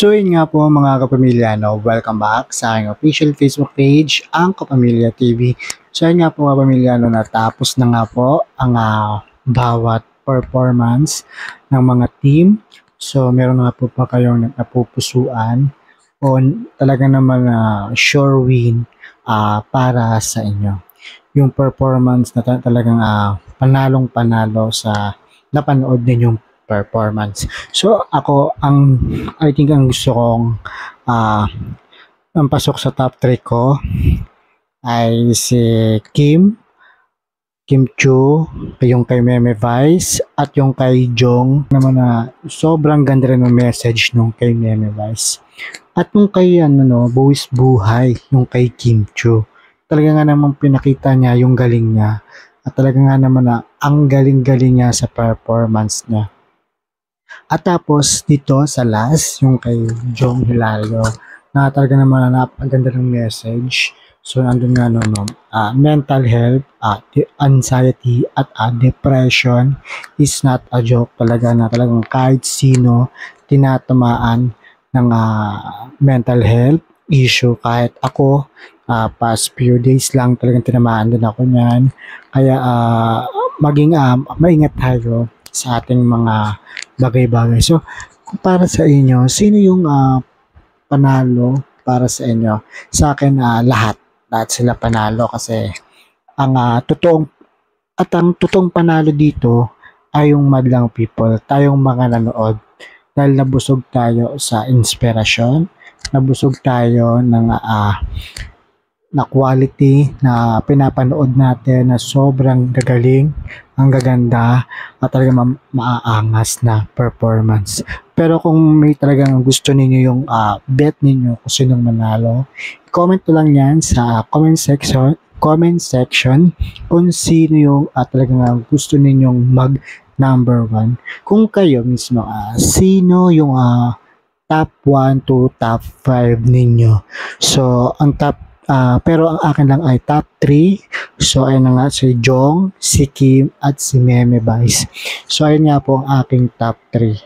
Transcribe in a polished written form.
So yun nga po mga kapamilya, no, welcome back sa aking official Facebook page, ang Kapamilya TV. So yun nga po kapamilya, no, natapos na nga po ang bawat performance ng mga team. So meron nga po pa kayong napupusuan o talaga naman sure win para sa inyo. Yung performance na talagang panalong panalo sa napanood ninyong performance. So ako I think ang gusto kong ang pasok sa top 3 ko ay si Kim Chu, yung kay Meme Vice at yung kay Jong naman na sobrang ganda rin ng message nung kay Meme Vice. At nung kay Buwis Buhay, yung kay Kim Chu. Talaga nga naman pinakita niya yung galing niya. At talaga nga naman ang galing-galing niya sa performance niya. At tapos dito sa last, yung kay Jong Hilario, na talaga naman napaganda ng message. So nandun nga mental health, anxiety at depression is not a joke. Talaga na talagang kahit sino tinatamaan ng mental health issue. Kahit ako, past few days lang talagang tinamaan din ako niyan. Kaya maging maingat tayo sa ating mga bagay-bagay. So, para sa inyo, sino yung panalo para sa inyo? Sa akin, lahat sila panalo kasi ang totoong panalo dito ay yung madlang people, tayong mga nanood, dahil nabusog tayo sa inspirasyon, nabusog tayo ng na quality na pinapanood natin na sobrang gagaling, ang gaganda at talagang maaangas na performance. Pero kung may talagang gusto ninyo yung bet ninyo kung sinong manalo, comment lang yan sa comment section kung sino yung talagang gusto ninyong mag number 1. Kung kayo mismo, sino yung top 1 to top 5 ninyo. So, ang top pero ang akin lang ay top 3. So, ayun na nga si Jong, si Kim, at si Meme Vice. So, ayun nga po ang aking top 3.